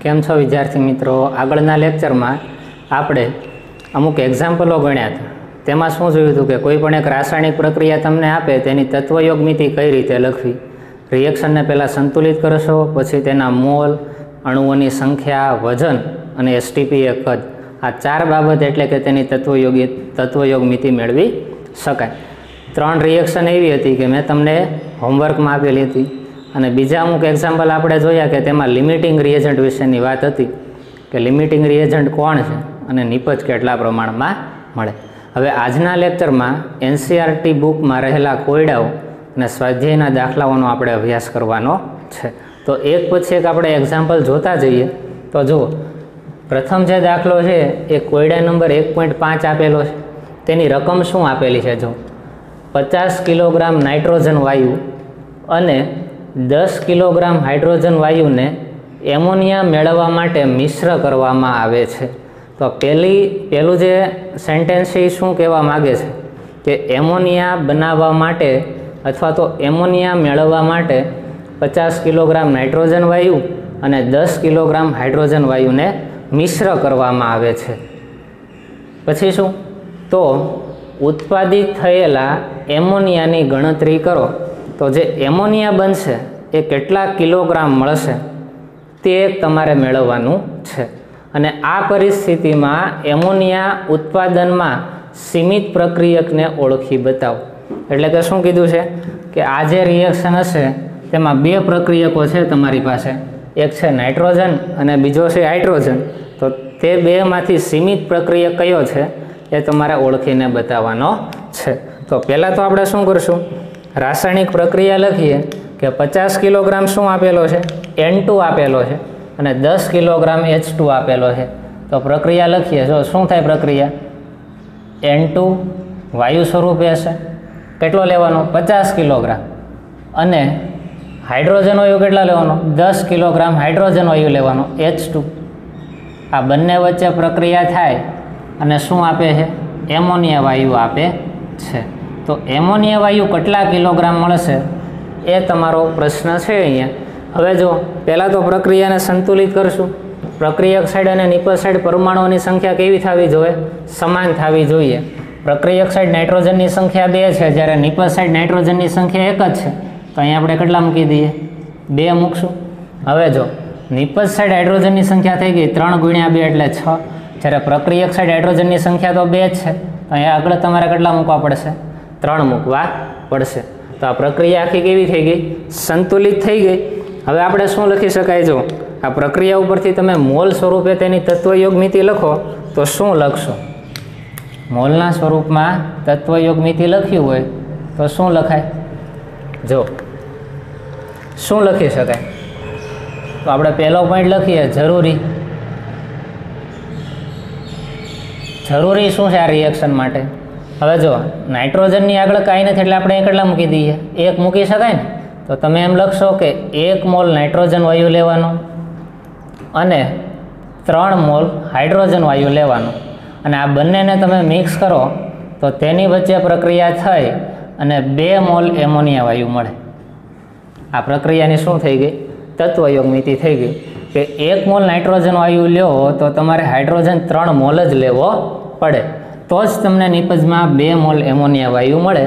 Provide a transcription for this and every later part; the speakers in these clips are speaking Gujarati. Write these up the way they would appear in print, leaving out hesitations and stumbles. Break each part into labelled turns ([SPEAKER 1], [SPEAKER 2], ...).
[SPEAKER 1] કેમ છો વિદ્યાર્થી મિત્રો? આગળના લેક્ચરમાં આપણે અમુક એક્ઝામ્પલો ગણ્યા હતા. તેમાં શું જોયું હતું કે કોઈ પણ એક રાસાયણિક પ્રક્રિયા તમને આપે તેની તત્વયોગ મિતિ કઈ રીતે લખવી. રિએક્શનને પહેલાં સંતુલિત કરશો, પછી તેના મોલ, અણુઓની સંખ્યા, વજન અને એસટીપી એ કદ, આ ચાર બાબત એટલે કે તેની તત્વયોગ મિતિ મેળવી શકાય. 3 રિએક્શન એવી હતી કે મેં તમને હોમવર્કમાં આપેલી હતી, અને બીજા અમુક એક્ઝામ્પલ આપણે જોયા કે તેમાં લિમિટિંગ રિએજન્ટ વિશેની વાત હતી કે લિમિટિંગ રિએજન્ટ કોણ છે અને નિપજ કેટલા પ્રમાણમાં મળે. હવે આજના લેક્ચરમાં એનસીઆરટી બુકમાં રહેલા કોયડાઓ અને સ્વાધ્યાયના દાખલાઓનો આપણે અભ્યાસ કરવાનો છે. તો એક પછી એક આપણે એક્ઝામ્પલ જોતા જઈએ. તો જુઓ, પ્રથમ જે દાખલો છે એ કોયડા નંબર 1.5 આપેલો છે. તેની રકમ શું આપેલી છે? જો 50 કિલોગ્રામ નાઇટ્રોજન વાયુ અને 10 કિલોગ્રામ હાઇડ્રોજન વાયુને એમોનિયા મેળવવા માટે મિશ્ર કરવામાં આવે છે. તો પહેલું જે સેન્ટેન્સ છે એ શું કહેવા માગે છે કે એમોનિયા બનાવવા માટે અથવા તો એમોનિયા મેળવવા માટે 50 કિલોગ્રામ નાઇટ્રોજન વાયુ અને 10 કિલોગ્રામ હાઇડ્રોજન વાયુને મિશ્ર કરવામાં આવે છે. પછી શું? તો ઉત્પાદિત થયેલા એમોનિયાની ગણતરી કરો. તો જે એમોનિયા બનશે એ કેટલા કિલોગ્રામ મળશે તે તમારે મેળવવાનું છે. અને આ પરિસ્થિતિમાં એમોનિયા ઉત્પાદનમાં સીમિત પ્રક્રિયકને ઓળખી બતાવો. એટલે કે શું કીધું છે કે આ જે રિએક્શન હશે તેમાં 2 પ્રક્રિયકો છે તમારી પાસે, એક છે નાઇટ્રોજન અને બીજો છે હાઇડ્રોજન. તો તે બેમાંથી સીમિત પ્રક્રિયક કયો છે એ તમારે ઓળખીને બતાવવાનો છે. તો પહેલાં તો આપણે શું કરશું? રાસાયણિક પ્રક્રિયા લખીએ કે 50 કિલોગ્રામ શું આપેલો છે? N2 આપેલો છે અને 10 કિલોગ્રામ H2 આપેલો છે. તો પ્રક્રિયા લખીએ. જો શું થાય પ્રક્રિયા? N2 વાયુ સ્વરૂપે હશે, કેટલો લેવાનો? 50 કિલોગ્રામ. અને હાઇડ્રોજન વાયુ કેટલા લેવાનો? 10 કિલોગ્રામ હાઇડ્રોજન વાયુ લેવાનો, H2. આ બંને વચ્ચે પ્રક્રિયા થાય અને શું આપે છે? એમોનિયા વાયુ આપે છે. તો એમોનિયા વાયુ કેટલા કિલોગ્રામ મળશે એ તમારો પ્રશ્ન છે અહીંયા. હવે જો પહેલાં તો પ્રક્રિયાને સંતુલિત કરશું. પ્રક્રિયક સાઈડ અને નિપજ સાઈડ પરમાણુઓની સંખ્યા કેવી થવી જોઈએ? સમાન થવી જોઈએ. પ્રક્રિયક સાઈડ નાઇટ્રોજનની સંખ્યા 2 છે, જ્યારે નિપજ સાઈડ નાઇટ્રોજનની સંખ્યા 1 જ છે. તો અહીંયા આપણે કેટલા મૂકી દઈએ? 2 મૂકશું. હવે જો નિપજ સાઈડ હાઇડ્રોજનની સંખ્યા થઈ ગઈ 3 × 2 એટલે 6, જ્યારે પ્રક્રિયક સાઈડ હાઇડ્રોજનની સંખ્યા તો 2 જ છે. તો અહીંયા આગળ તમારે કેટલા મૂકવા પડશે? 3 મૂકવા પડશે. તો આ પ્રક્રિયા આખી કેવી થઈ ગઈ? સંતુલિત થઈ ગઈ. હવે આપણે શું લખી શકાય? જો આ પ્રક્રિયા ઉપરથી તમે મોલ સ્વરૂપે તેની તત્વયોગ મિતિ લખો તો શું લખશો? મોલના સ્વરૂપમાં તત્વયોગ મિતિ લખ્યું હોય તો શું લખાય? જો શું લખી શકાય? તો આપણે પહેલો પોઈન્ટ લખીએ, જરૂરી. જરૂરી શું છે આ રિએક્શન માટે? હવે જો નાઇટ્રોજનની આગળ કાંઈ નથી એટલે આપણે કેટલા મૂકી દઈએ? 1 મૂકી શકાય ને. તો તમે એમ લખશો કે 1 મોલ નાઇટ્રોજન વાયુ લેવાનો અને 3 મોલ હાઇડ્રોજન વાયુ લેવાનો, અને આ બંનેને તમે મિક્સ કરો તો તેની વચ્ચે પ્રક્રિયા થઈ અને 2 મોલ એમોનિયા વાયુ મળે. આ પ્રક્રિયાની શું થઈ ગઈ? તત્વયોગ મિતિ થઈ ગઈ કે 1 મોલ નાઇટ્રોજન વાયુ લ્યો તો તમારે હાઇડ્રોજન 3 મોલ જ લેવો પડે, તો જ તમને નિપજમાં 2 મોલ એમોનિયા વાયુ મળે,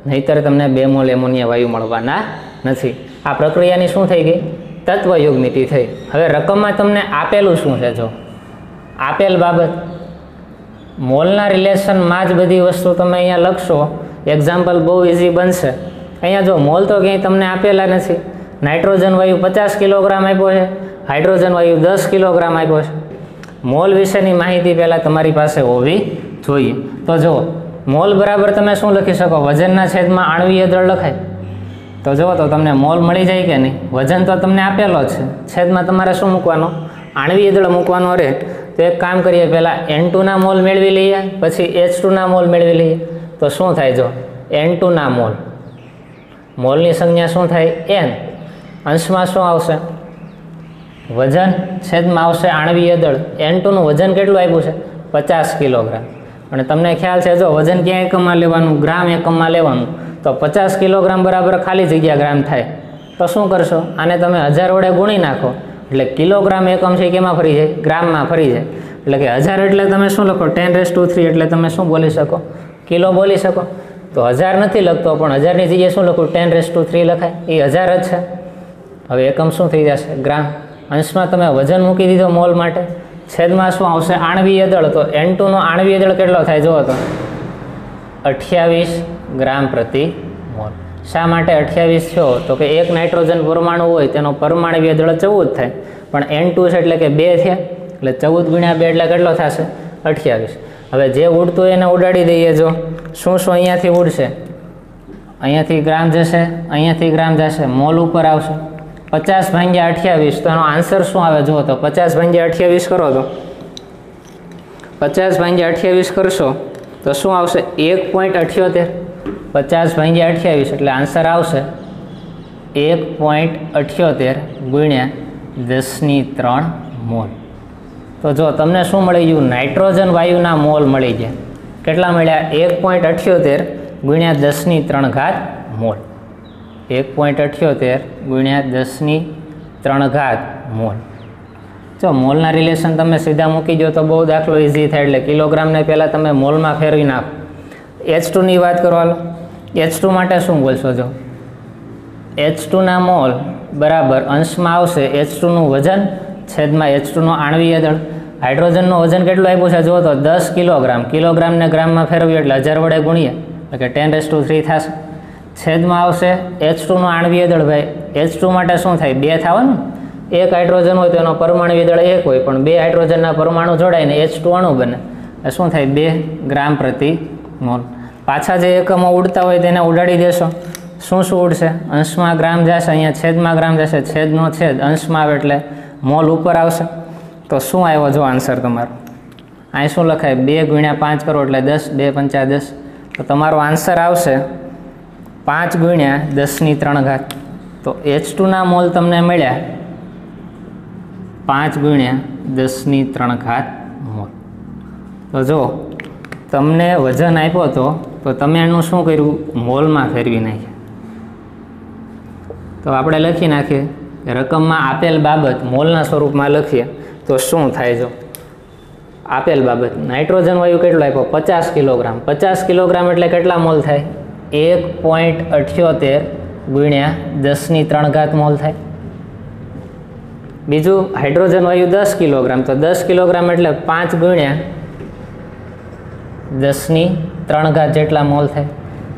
[SPEAKER 1] નહીંતર તમને 2 મોલ એમોનિયા વાયુ મળવાના નથી. આ પ્રક્રિયાની શું થઈ ગઈ? તત્વયોગ મિતિ થઈ. હવે રકમમાં તમને આપેલું શું છે? જો આપેલ બાબત મોલના રિલેશનમાં જ બધી વસ્તુ તમે અહીંયા લખશો. એક્ઝામ્પલ બહુ ઇઝી બનશે. અહીંયા જો મોલ તો ક્યાંય તમને આપેલા નથી. નાઇટ્રોજન વાયુ 50 કિલોગ્રામ આપ્યો છે, હાઇડ્રોજન વાયુ 10 કિલોગ્રામ આપ્યો છે. મોલ વિશેની માહિતી પહેલાં તમારી પાસે હોવી જોઈએ. તો જો મોલ બરાબર તમે શું લખી શકો? વજનના છેદમાં આણ્વીય દળ લખાય. તો જુઓ તો તમને મોલ મળી જાય કે નહીં? વજન તો તમને આપેલો છે, છેદમાં તમારે શું મૂકવાનો? આણ્વીય દળ મૂકવાનો રહે. તો એક કામ કરીએ, પહેલાં N2 ના મોલ મેળવી લઈએ, પછી H2 ના મોલ મેળવી લઈએ. તો શું થાય? જો N2 ના મોલ, મોલની સંજ્ઞા શું થાય? N. અંશમાં શું આવશે? વજન, છેદમાં આવશે આણ્વીય દળ. N2 નું વજન કેટલું આપ્યું છે? 50 કિલોગ્રામ. અને તમને ખ્યાલ છે, જો વજન ક્યાં એકમમાં લેવાનું? ગ્રામ એકમમાં લેવાનું. તો 50 કિલોગ્રામ બરાબર ખાલી જગ્યા ગ્રામ થાય. તો શું કરશો? આને તમે 1000 વડે ગુણી નાખો એટલે કિલોગ્રામ એકમ છે કેમાં ફરી જાય? ગ્રામમાં ફરી જાય. એટલે કે 1000 એટલે તમે શું લખો? 10⁻³ એટલે તમે શું બોલી શકો? કિલો બોલી શકો. તો 1000 નથી લખતો, પણ 1000ની જગ્યાએ શું લખું? 10⁻³ લખાય. એ 1000 જ છે. હવે એકમ શું થઈ જશે? ગ્રામ. અંશમાં તમે વજન મૂકી દીધો મોલ માટે. છેદમાં શું આવશે? આણવીય દળ. તો N2 નો આણવીય દળ કેટલો થાય? જુઓ તો 28 ગ્રામ પ્રતિ મોલ. શા માટે 28 થયો? તો કે એક નાઇટ્રોજન પરમાણુ હોય તેનો પરમાણવીય દળ 14 થાય, પણ N2 છે એટલે કે 2 થયા, એટલે 14 × 2 એટલે કેટલો થશે? 28. હવે જે ઉડતું એને ઉડાડી દઈએ. જો શું શું અહીંયાથી ઉડશે? અહીંયાથી ગ્રામ જશે, અહીંયાથી ગ્રામ જશે, મોલ ઉપર આવશે. 50/28, તો એનો આન્સર શું આવે? જુઓ તો 50/28 કરો તો 50/28 કરશો તો શું આવશે? 1.78. 50/28 એટલે આન્સર આવશે 1.78 × 10³ મોલ. તો જો તમને શું મળી ગયું? નાઇટ્રોજન વાયુના મોલ મળી ગયા. કેટલા મળ્યા? 1.78 × 10³ મોલ. 1.78 × 10³ મોલ. જો મોલના રિલેશન તમે સીધા મૂકી દો તો બહુ દાખલો ઇઝી થાય. એટલે કિલોગ્રામને પહેલાં તમે મોલમાં ફેરવી નાખો. H2ની વાત કરો. હાલો, H2 માટે શું બોલશો? જો H2ના મોલ બરાબર અંશમાં આવશે H2નું વજન છેદમાં H2નો આણવીય દળ. હાઇડ્રોજનનું વજન કેટલું આપ્યું છે? જુઓ તો 10 કિલોગ્રામ. કિલોગ્રામને ગ્રામમાં ફેરવ્યું એટલે 1000 વડે ગુણીએ એટલે કે 10⁻³ થશે. છેદમાં આવશે H2નું આણવીય દળ. ભાઈ H2 માટે શું થાય? 2 થવાનું. એક હાઇડ્રોજન હોય તો એનો પરમાણવીય દળ 1 હોય, પણ 2 હાઇડ્રોજનના પરમાણુ જોડાઈને H2 અણુ બને. એ શું થાય? 2 ગ્રામ પ્રતિ મોલ. પાછા જે એકમો ઉડતા હોય તેને ઉડાડી દેશો. શું શું ઉડશે? અંશમાં ગ્રામ જશે, અહીંયા છેદમાં ગ્રામ જશે, છેદનો છેદ અંશમાં આવે એટલે મોલ ઉપર આવશે. તો શું આવ્યો? જો આન્સર તમારો અહીં શું લખાય? 2 × 5 કરો એટલે 10, 2 × 5 = 10. તો તમારો આન્સર આવશે 5 × 10³ તો H2ના મોલ તમને મળ્યા 5 × 10³ મોલ. તો જો તમને વજન આપ્યો હતો તો તમે એનું શું કર્યું? મોલમાં ફેરવી નાખ્યા. તો આપણે લખી નાખીએ રકમમાં આપેલ બાબત મોલના સ્વરૂપમાં લખીએ તો શું થાય? જો આપેલ બાબત નાઇટ્રોજન વાયુ કેટલો આપ્યો? 50 કિલોગ્રામ. 50 કિલોગ્રામ એટલે કેટલા મોલ થાય? 1.78 × 10³ મોલ થાય. બીજું હાઇડ્રોજન વાયુ 10 કિલોગ્રામ. તો 10 કિલોગ્રામ એટલે 5 × 10³ જેટલા મોલ થાય.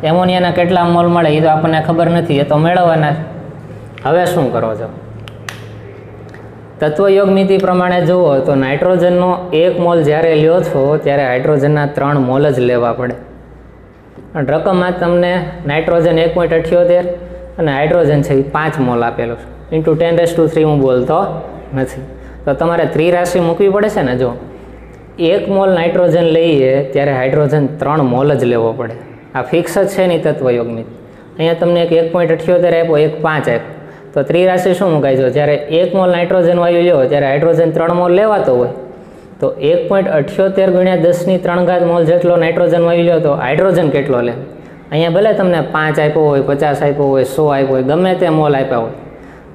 [SPEAKER 1] એમોનિયાના કેટલા મોલ મળે એ તો આપણને ખબર નથી, એ તો મેળવવાના. હવે શું કરો છો? તત્વયોગ નીતિ પ્રમાણે જુઓ તો નાઇટ્રોજનનો 1 મોલ જ્યારે લ્યો છો ત્યારે હાઇડ્રોજનના 3 મોલ જ લેવા પડે. અને રકમમાં તમને નાઇટ્રોજન 1.78 અને હાઇડ્રોજન છે એ 5 મોલ આપેલો છે. × 10⁻³ હું બોલતો નથી. તો તમારે ત્રિરાશિ મૂકવી પડે છે ને. જો 1 મોલ નાઇટ્રોજન લઈએ ત્યારે હાઇડ્રોજન 3 મોલ જ લેવો પડે. આ ફિક્સ જ છે નહીં તત્વયોગ નીતિ. અહીંયા તમને એક 1.78 આપ્યો, એક 5 આપ્યો. તો ત્રિરાશિ શું મુકાય? જો જ્યારે 1 મોલ નાઇટ્રોજન વાયુ લ્યો ત્યારે હાઇડ્રોજન 3 મોલ લેવાતો હોય તો 1.78 × 10³ મોલ જેટલો નાઇટ્રોજન વાયુ લ્યો તો હાઇડ્રોજન કેટલો લે? અહીંયા ભલે તમને 5 આપ્યો હોય, 50 આપ્યો હોય, 100 આપ્યો હોય, ગમે તે મોલ આપ્યા હોય,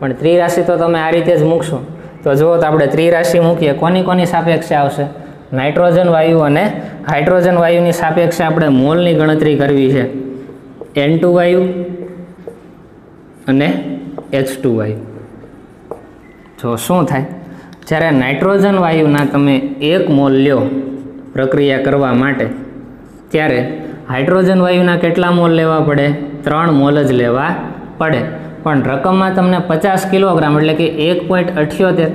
[SPEAKER 1] પણ ત્રિરાશિ તો તમે આ રીતે જ મૂકશો. તો જુઓ તો આપણે ત્રિરાશિ મૂકીએ. કોની સાપેક્ષે આવશે? નાઇટ્રોજન વાયુ અને હાઇડ્રોજન વાયુની સાપેક્ષે આપણે મોલની ગણતરી કરવી છે. N2 વાયુ અને H2 વાયુ. જો શું થાય? જ્યારે નાઇટ્રોજન વાયુના તમે 1 મોલ લ્યો પ્રક્રિયા કરવા માટે ત્યારે હાઇડ્રોજન વાયુના કેટલા મોલ લેવા પડે? 3 મોલ જ લેવા પડે. પણ રકમમાં તમને 50 કિલોગ્રામ એટલે કે 1.78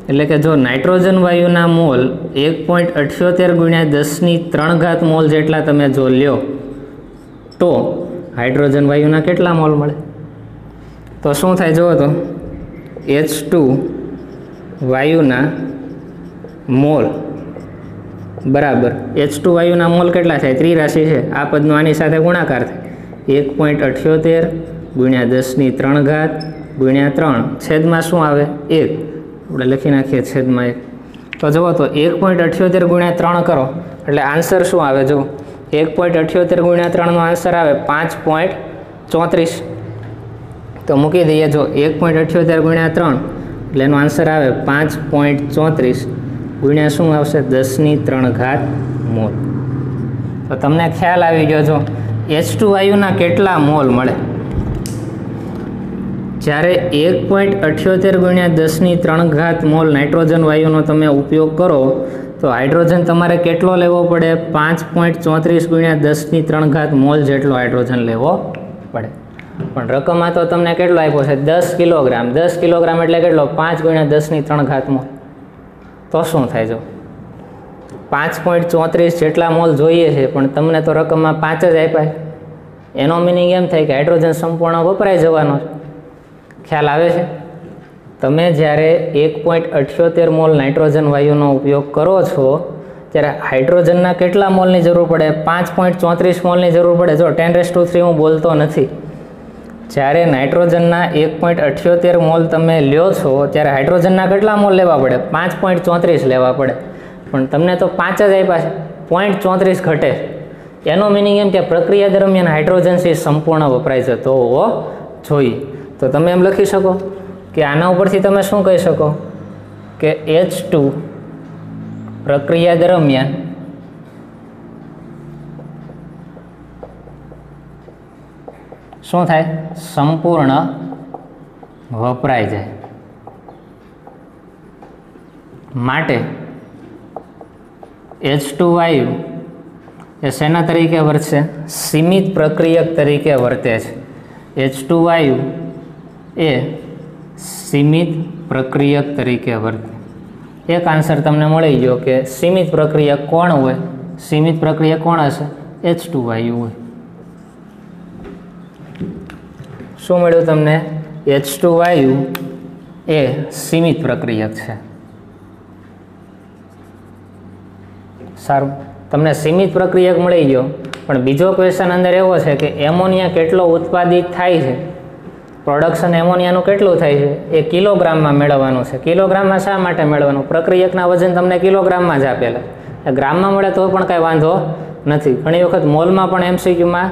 [SPEAKER 1] એટલે કે જો નાઇટ્રોજન વાયુના મોલ 1.78 × 10³ મોલ જેટલા તમે જો લ્યો તો હાઇડ્રોજન વાયુના કેટલા મોલ મળે? તો શું થાય? જુઓ તો H2 વાયુના મોલ બરાબર H2 વાયુના મોલ કેટલા થાય? ત્રિરાશિ છે, આ પદનો આની સાથે ગુણાકાર થાય. 1.78 × 10³ × 3 છેદમાં શું આવે? 1. આપણે લખી નાખીએ છેદમાં 1. તો જુઓ તો 1.78 × 3 કરો એટલે આન્સર શું આવે? જો 1.78 × 3 નો આન્સર આવે 5.34. તો મૂકી દઈએ. જો 1.78 × 3 એટલે એનો આન્સર આવે 5.34 ગુણ્યા શું આવશે 10³ મોલ. તો તમને ખ્યાલ આવી ગયો છો H2 વાયુના કેટલા મોલ મળે. જ્યારે 1.78 ગુણ્યા 10³ મોલ નાઇટ્રોજન વાયુનો તમે ઉપયોગ કરો તો હાઇડ્રોજન તમારે કેટલો લેવો પડે 5.34 ગુણ્યા 10³ મોલ જેટલો હાઇડ્રોજન લેવો પડે. પણ રકમમાં તો તમને કેટલો આપ્યો છે 10 કિલોગ્રામ. 10 કિલોગ્રામ એટલે કેટલો 5 ગુણ્યા 10³ મોલ. તો શું થાય જો 5.34 જેટલા મોલ જોઈએ છે પણ તમને તો રકમમાં 5 જ આપ્યા. એનો મિનિંગ એમ થાય કે હાઇડ્રોજન સંપૂર્ણ વપરાઈ જવાનો છે. ખ્યાલ આવે છે. તમે જ્યારે 1.78 મોલ નાઇટ્રોજન વાયુનો ઉપયોગ કરો છો ત્યારે હાઇડ્રોજનના કેટલા મોલની જરૂર પડે 5.34 મોલની જરૂર પડે. જો 10⁻³ હું બોલતો નથી. જ્યારે નાઇટ્રોજનના 1.78 મોલ તમે લ્યો છો ત્યારે હાઇડ્રોજનના કેટલા મોલ લેવા પડે 5.34 લેવા પડે. પણ તમને તો 5 જ આપ્યા છે. 0.34 ઘટે. એનો મિનિંગ એમ કે પ્રક્રિયા દરમિયાન હાઇડ્રોજન છે સંપૂર્ણ વપરાઈ જતો હોવો જોઈએ. તો તમે એમ લખી શકો કે આના ઉપરથી તમે શું કહી શકો કે H2 પ્રક્રિયા દરમિયાન શું થાય સંપૂર્ણ વપરાઈ જાય. માટે H2 વાયુ એ શેના તરીકે વર્તે સીમિત પ્રક્રિયક તરીકે વર્તે છે. H2 વાયુ એ સીમિત પ્રક્રિયક તરીકે વર્તે. એક આન્સર તમને મળી ગયો કે સીમિત પ્રક્રિયક કોણ હોય. સીમિત પ્રક્રિયક કોણ હશે H2 વાયુ હોય. શું મળ્યું તમને H2 વાયુ એ સીમિત પ્રક્રિયક છે. સારું, તમને સીમિત પ્રક્રિયક મળી ગયો. પણ બીજો ક્વેશ્ચન અંદર એવો છે કે એમોનિયા કેટલો ઉત્પાદિત થાય છે. પ્રોડક્શન એમોનિયાનું કેટલું થાય છે એ કિલોગ્રામમાં મેળવવાનું છે. કિલોગ્રામમાં શા માટે મેળવવાનું પ્રક્રિયકના વજન તમને કિલોગ્રામમાં જ આપેલા. ગ્રામમાં મળે તો પણ કાંઈ વાંધો નથી. ઘણી વખત મોલમાં પણ MCQમાં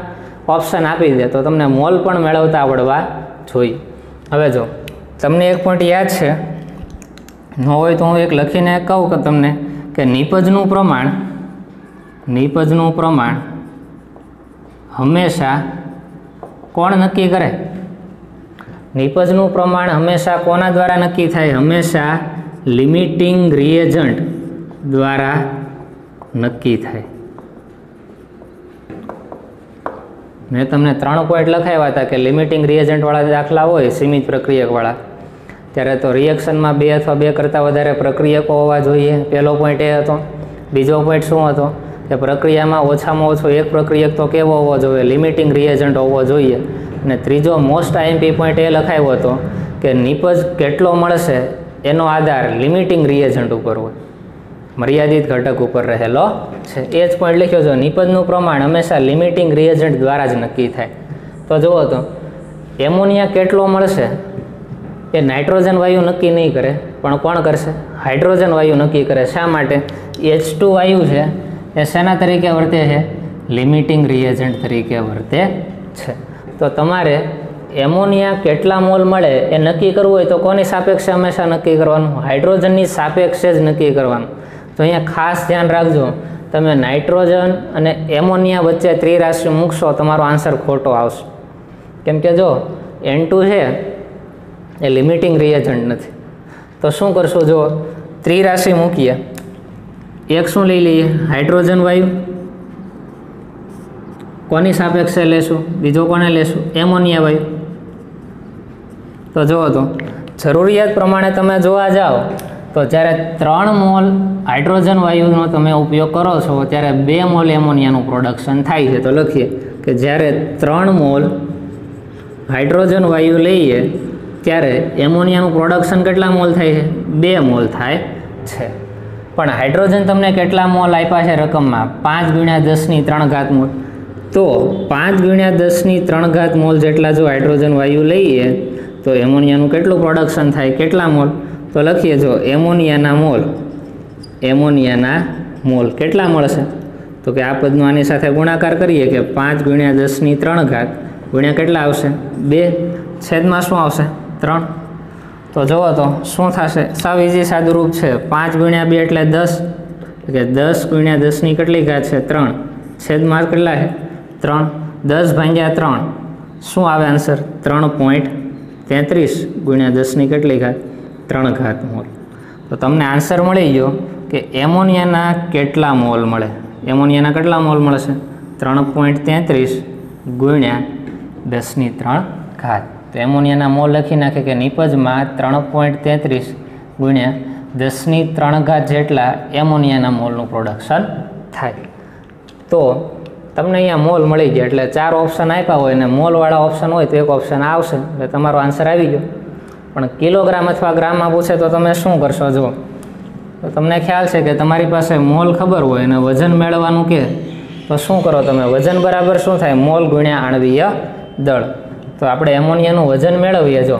[SPEAKER 1] ઓપ્શન આપી દે તો તમને મોલ પણ મેળવતા આવડવા જોઈએ. હવે જો તમને એક પોઈન્ટ યાદ છે ન હોય તો હું એક લખીને કહું કે તમને કે નિપજનું પ્રમાણ હંમેશા કોણ નક્કી કરે. નિપજનું પ્રમાણ હંમેશા કોના દ્વારા નક્કી થાય હંમેશા લિમિટિંગ રિએજન્ટ દ્વારા નક્કી થાય. મેં તમને 3 પોઈન્ટ લખાવ્યા હતા કે લિમિટિંગ રિએજન્ટવાળા દાખલા હોય સીમિત પ્રક્રિયકવાળા ત્યારે તો રિએક્શનમાં 2 અથવા 2 કરતાં વધારે પ્રક્રિયકો હોવા જોઈએ. પહેલો પોઈન્ટ એ હતો. બીજો પોઈન્ટ શું હતો કે પ્રક્રિયામાં ઓછામાં ઓછો એક પ્રક્રિયક તો કેવો હોવો જોઈએ લિમિટિંગ રિએજન્ટ હોવો જોઈએ. અને ત્રીજો મોસ્ટ IMP પોઈન્ટ એ લખાવ્યો હતો કે નિપજ કેટલો મળશે એનો આધાર લિમિટિંગ રિએજન્ટ ઉપર હોય મર્યાદિત ઘટક ઉપર રહેલો છે. એ જ પોઈન્ટ લખ્યો છે નિપજનું પ્રમાણ હંમેશા લિમિટિંગ રિએજન્ટ દ્વારા જ નક્કી થાય. તો જુઓ તો એમોનિયા કેટલો મળશે એ નાઇટ્રોજન વાયુ નક્કી નહીં કરે પણ કોણ કરશે હાઇડ્રોજન વાયુ નક્કી કરે. શા માટે H2 વાયુ છે એ શેના તરીકે વર્તે છે લિમિટિંગ રિએજન્ટ તરીકે વર્તે છે. તો તમારે એમોનિયા કેટલા મોલ મળે એ નક્કી કરવું હોય તો કોની સાપેક્ષે હંમેશા નક્કી કરવાનું હાઇડ્રોજનની સાપેક્ષે જ નક્કી કરવાનું. તો અહીંયા ખાસ ધ્યાન રાખજો તમે નાઇટ્રોજન અને એમોનિયા વચ્ચે ત્રિરાશિ મૂકશો તમારો આન્સર ખોટો આવશે. કેમ કે જો N2 છે એ લિમિટિંગ રિએજન્ટ નથી. તો શું કરશું જો ત્રિરાશિ મૂકીએ એક શું લઈ લઈએ હાઇડ્રોજન વાયુ કોની સાપેક્ષે લેશું બીજો કોને લેશું એમોનિયા વાયુ. તો જુઓ તો જરૂરિયાત પ્રમાણે તમે જોવા જાઓ તો જ્યારે 3 મોલ હાઇડ્રોજન વાયુનો તમે ઉપયોગ કરો છો ત્યારે 2 મોલ એમોનિયાનું પ્રોડક્શન થાય છે. તો લખીએ કે જ્યારે 3 મોલ હાઇડ્રોજન વાયુ લઈએ ત્યારે એમોનિયાનું પ્રોડક્શન કેટલા મોલ થાય છે 2 મોલ થાય છે. પણ હાઇડ્રોજન તમને કેટલા મોલ આપ્યા છે રકમમાં 5×10³ મોલ. તો 5×10³ મોલ જેટલા જો હાઇડ્રોજન વાયુ લઈએ તો એમોનિયાનું કેટલું પ્રોડક્શન થાય કેટલા મોલ. તો લખીએ જો એમોનિયાના મોલ કેટલા મળશે તો કે આ પદનો આની સાથે ગુણાકાર કરીએ કે 5×10³ ગુણ્યા કેટલા આવશે 2 છેદમાં શું આવશે 3. તો જુઓ તો શું થશે, સાવ ઇઝી સાદું રૂપ છે. 5 × 2 એટલે 10, કે 10 × 10 કેટલી ઘાત છે 3, છેદમાં કેટલા છે 3, 10 / 3 શું આવે આન્સર 3.33 × 10 કેટલી ઘાત 3 ઘાત મોલ. તો તમને આન્સર મળી ગયો કે એમોનિયાના કેટલા મોલ મળે. એમોનિયાના કેટલા મોલ મળશે 3.33 × 10⁻³ ઘાત. તો એમોનિયાના મોલ લખી નાખે કે નિપજમાં 3.33 × 10⁻³ ઘાત જેટલા એમોનિયાના મોલનું પ્રોડક્શન થાય. તો તમને અહીંયા મોલ મળી ગયા, એટલે 4 ઓપ્શન આપ્યા હોય અને મોલવાળા ઓપ્શન હોય તો એક ઓપ્શન આવશે, એટલે તમારો આન્સર આવી ગયો. પણ કિલોગ્રામ અથવા ગ્રામમાં પૂછે તો તમે શું કરશો? જુઓ તો તમને ખ્યાલ છે કે તમારી પાસે મોલ ખબર હોય અને વજન મેળવવાનું કે તો શું કરો તમે? વજન બરાબર શું થાય? મોલ ગુણ્યા આણ્વીય દળ. તો આપણે એમોનિયાનું વજન મેળવીએ. જો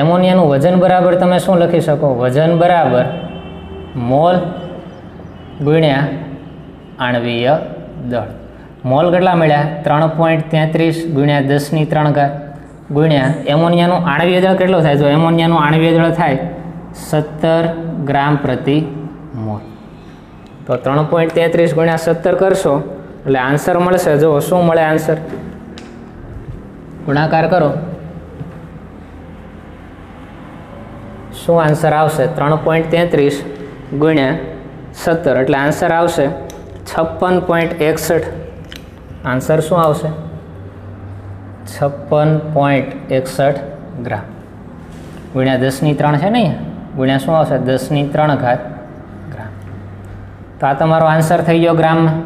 [SPEAKER 1] એમોનિયાનું વજન બરાબર તમે શું લખી શકો? વજન બરાબર મોલ ગુણ્યા આણ્વીય દળ. મોલ કેટલા મળ્યા? 3.33 × 10⁻³ ઘાત ગુણ્યા એમોનિયાનું આણ્વીય દળ કેટલો થાય? જો એમોનિયાનું આણ્વીય દળ થાય 17 g/mol. તો 3.33 × 17 કરશો એટલે આન્સર મળશે. જો શું મળે આન્સર? ગુણાકાર કરો, શું આન્સર આવશે? 3.33 × 17 એટલે આન્સર આવશે 56.61. આન્સર શું આવશે? 56.61 ગ્રામ ગુણ્યા 10⁻³ છે ને, ગુણ્યા શું આવશે? 10⁻³ ઘાત ગ્રામ. તો આ તમારો આન્સર થઈ ગયો ગ્રામમાં.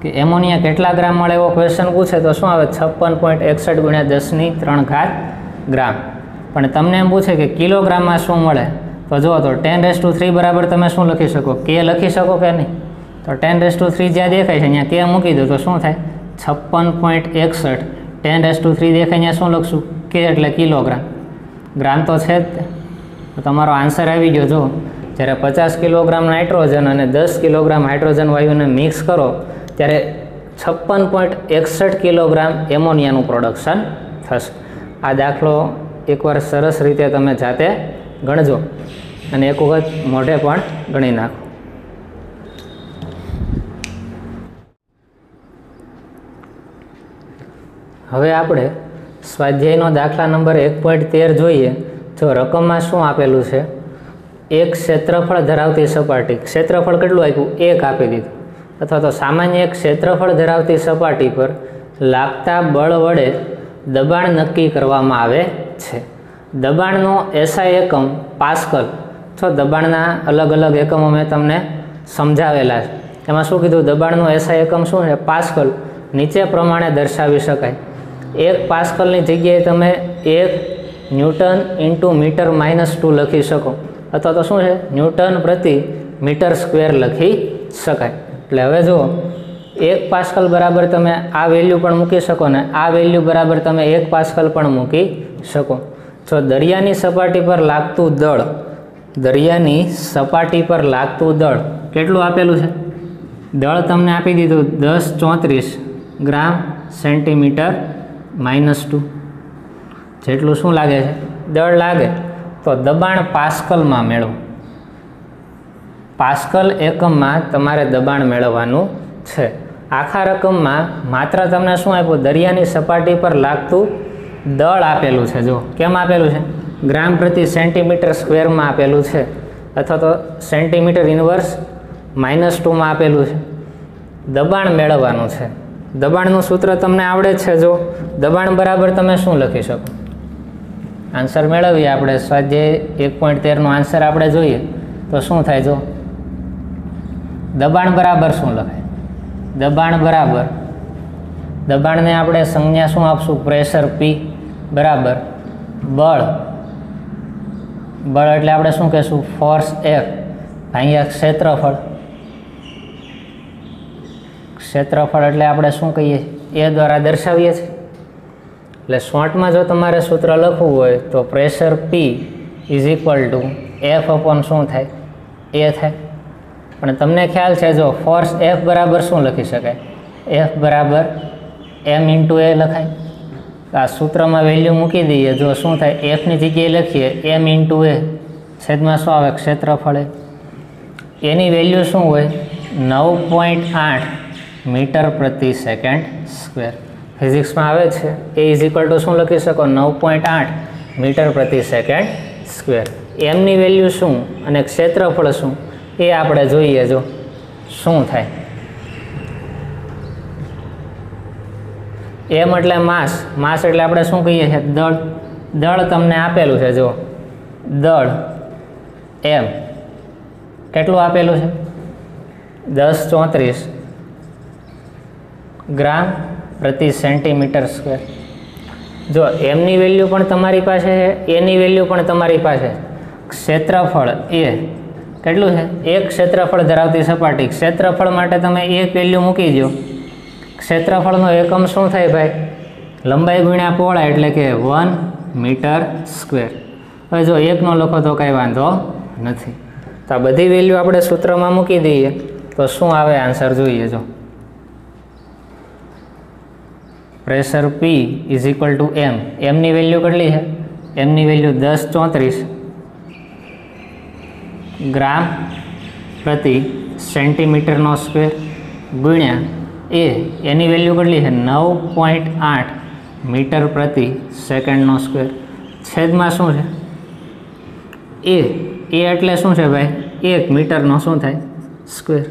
[SPEAKER 1] કે એમોનિયા કેટલા ગ્રામ મળે એવો ક્વેશ્ચન પૂછે તો શું આવે? 56.61 × 10⁻³ ઘાત ગ્રામ. પણ તમને એમ પૂછે કે કિલોગ્રામમાં શું મળે તો જુઓ તો 10⁻³ બરાબર તમે શું લખી શકો? કે લખી શકો કે નહીં? તો 10⁻³ જ્યાં દેખાય છે અહીંયા કે મૂકી દો તો શું થાય? 56.61 10⁻³ દેખાય અહીંયા શું લખશું? કે એટલે કિલોગ્રામ. ગ્રામ તો છે જ. તો તમારો આન્સર આવી ગયો. જો જ્યારે 50 કિલોગ્રામ નાઇટ્રોજન અને 10 કિલોગ્રામ હાઇડ્રોજન વાયુને મિક્સ કરો ત્યારે 56.61 કિલોગ્રામ એમોનિયાનું પ્રોડક્શન થશે. આ દાખલો એકવાર સરસ રીતે તમે જાતે ગણજો અને એક વખત મોઢે પણ ગણી નાખો. હવે આપણે સ્વાધ્યાયનો દાખલા નંબર 1.13 જોઈએ. જો રકમમાં શું આપેલું છે? એક ક્ષેત્રફળ ધરાવતી સપાટી, ક્ષેત્રફળ કેટલું આપ્યું? 1 આપી દીધું. અથવા તો સામાન્ય એક ક્ષેત્રફળ ધરાવતી સપાટી પર લાગતા બળ વડે દબાણ નક્કી કરવામાં આવે છે. દબાણનો SI એકમ પાસ્કલ. જો દબાણના અલગ અલગ એકમો મેં તમને સમજાવેલા છે. એમાં શું કીધું? દબાણનો SI એકમ શું છે? પાસ્કલ. નીચે પ્રમાણે દર્શાવી શકાય. 1 પાસ્કલની જગ્યાએ તમે 1 ન્યૂટન × મીટર-2 લખી શકો, અથવા તો શું છે? ન્યૂટન પ્રતિ મીટર સ્ક્વેર લખી શકાય. એટલે હવે જુઓ 1 પાસ્કલ બરાબર તમે આ વેલ્યુ પણ મૂકી શકો ને આ વેલ્યુ બરાબર તમે 1 પાસ્કલ પણ મૂકી શકો. જો દરિયાની સપાટી પર લાગતું દળ, દરિયાની સપાટી પર લાગતું દળ કેટલું આપેલું છે? દળ તમને આપી દીધું 1034 ગ્રામ સેન્ટીમીટર-2 જેટલું શું લાગે છે? દળ લાગે. તો દબાણ પાસ્કલમાં મેળવો. પાસ્કલ એકમમાં તમારે દબાણ મેળવવાનું છે. આખા રકમમાં માત્ર તમને શું આપ્યું? દરિયાની સપાટી પર લાગતું દળ આપેલું છે. જો કેમ આપેલું છે? ગ્રામ પ્રતિ સેન્ટીમીટર સ્ક્વેરમાં આપેલું છે, અથવા તો સેન્ટીમીટર ઇન્વર્સ -2માં આપેલું છે. દબાણ મેળવવાનું છે. દબાણનું સૂત્ર તમને આવડે જ છે. જો દબાણ બરાબર તમે શું લખી શકો? આન્સર મેળવીએ આપણે. સ્વાધ્યાય 1.13 નો આન્સર આપણે જોઈએ તો શું થાય? જો દબાણ બરાબર શું લખાય? દબાણ બરાબર, દબાણને આપણે સંજ્ઞા શું આપશું? પ્રેશર P બરાબર બળ. બળ એટલે આપણે શું કહેશું? ફોર્સ F ભાગ્યા ક્ષેત્રફળ. ક્ષેત્રફળ એટલે આપણે શું કહીએ? એ દ્વારા દર્શાવીએ છીએ. એટલે શોર્ટમાં જો તમારે સૂત્ર લખવું હોય તો પ્રેશર P = F અપોન શું થાય? એ થાય. પણ તમને ખ્યાલ છે જો ફોર્સ F બરાબર શું લખી શકાય? F બરાબર m × a લખાય. આ સૂત્રમાં વેલ્યુ મૂકી દઈએ, જો શું થાય, એફની જગ્યાએ લખીએ એમ ઇન્ટુ એ, છેદમાં શું આવે, ક્ષેત્રફળ એની વેલ્યુ શું હોય, 9.8 મીટર પ્રતિ સેકન્ડ સ્ક્વેર. ફિઝિક્સમાં આવે છે એ ઇઝ ઇક્વલ ટુ શું લખી શકો, 9.8 મીટર પ્રતિ સેકન્ડ સ્ક્વેર. એમની વેલ્યુ શું અને ક્ષેત્રફળ શું એ આપણે જોઈએ, જો શું થાય. એમ એટલે માસ, માસ એટલે આપણે શું કહીએ છીએ, દળ. દળ તમને આપેલું છે, જો દળ એમ કેટલું આપેલું છે, 1034 ગ્રામ પ્રતિ સેન્ટીમીટર સ્ક્વેર. જો એમની વેલ્યુ પણ તમારી પાસે છે, એની વેલ્યુ પણ તમારી પાસે. ક્ષેત્રફળ એ કેટલું છે, એક ક્ષેત્રફળ ધરાવતી સપાટી. ક્ષેત્રફળ માટે તમે એક વેલ્યુ મૂકી દો. ક્ષેત્રફળનો એકમ શું થાય ભાઈ, લંબાઈ ગુણ્યા પહોળાઈ, એટલે કે 1 મીટર સ્ક્વેર. હવે જો એકનો લખો તો કાંઈ વાંધો નથી. તો આ બધી વેલ્યુ આપણે સૂત્રમાં મૂકી દઈએ તો શું આવે આન્સર જોઈએ. જો pressure P is equal to M. એમની વેલ્યુ કેટલી છે, એમની વેલ્યુ 1034 ગ્રામ પ્રતિ સેન્ટીમીટરનો સ્ક્વેર ગુણ્યા એની વેલ્યુ કેટલી છે, 9.8 મીટર પ્રતિ સેકન્ડનો સ્ક્વેર. છેદમાં શું છે, એ એટલે શું છે ભાઈ, 1 મીટરનો શું થાય, સ્ક્વેર.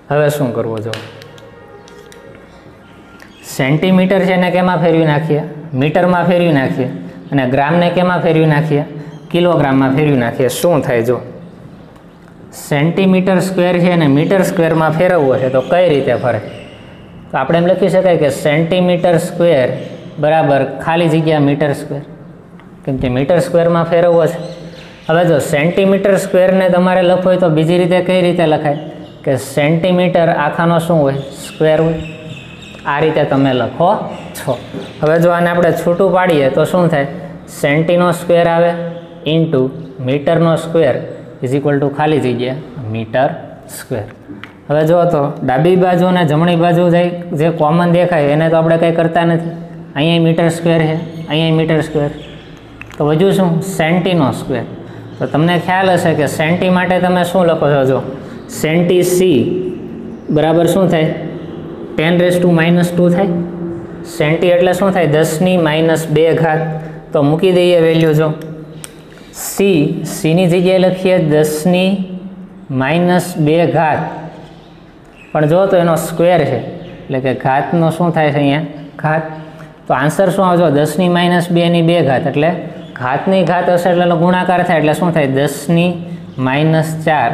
[SPEAKER 1] હવે શું કરવું, જો સેન્ટીમીટર છે ને કેમાં ફેરવી નાખીએ, મીટરમાં ફેરવી નાખીએ, અને ગ્રામને કેમાં ફેરવી નાખીએ, કિલોગ્રામમાં ફેરવી નાખીએ. શું થાય, જો સેન્ટીમીટર સ્ક્વેર છે ને મીટર સ્ક્વેરમાં ફેરવવો છે તો કઈ રીતે ફરે. તો આપણે એમ લખી શકાય કે સેન્ટીમીટર સ્ક્વેર બરાબર ખાલી જગ્યા મીટર સ્ક્વેર, કેમ કે મીટર સ્ક્વેરમાં ફેરવવો છે. હવે જો સેન્ટીમીટર સ્ક્વેરને તમારે લખવું હોય તો બીજી રીતે કઈ રીતે લખાય કે સેન્ટીમીટર આખાનો શું હોય, સ્ક્વેર હોય. આ રીતે તમે લખો છો. હવે જો આને આપણે છૂટું પાડીએ તો શું થાય, સેન્ટીનો સ્ક્વેર આવે ઇન્ટુ મીટરનો સ્ક્વેર ઇઝ ઇક્વલ ટુ ખાલી જગ્યા મીટર સ્ક્વેર. હવે જો તો ડાબી બાજુ અને જમણી બાજુ જે કોમન દેખાય એને તો આપણે કંઈ કરતા નથી. અહીંયા મીટર સ્ક્વેર છે, અહીંયા મીટર સ્ક્વેર, તો વધુ શું, સેન્ટીનો સ્ક્વેર. તો તમને ખ્યાલ હશે કે સેન્ટી માટે તમે શું લખો છો, જો સેન્ટી સી બરાબર શું થાય, 10⁻² થાય. સેન્ટી એટલે શું થાય, 10⁻² ઘાત. તો મૂકી દઈએ વેલ્યુ. જો સીની જગ્યાએ લખીએ 10⁻² ઘાત, પણ જો તો એનો સ્ક્વેર છે એટલે કે ઘાતનો શું થાય છે અહીંયા, ઘાત. તો આન્સર શું આવજો, 10⁻²ની 2 ઘાત, એટલે ઘાતની ઘાત હશે એટલે એનો ગુણાકાર થાય એટલે શું થાય, 10⁻4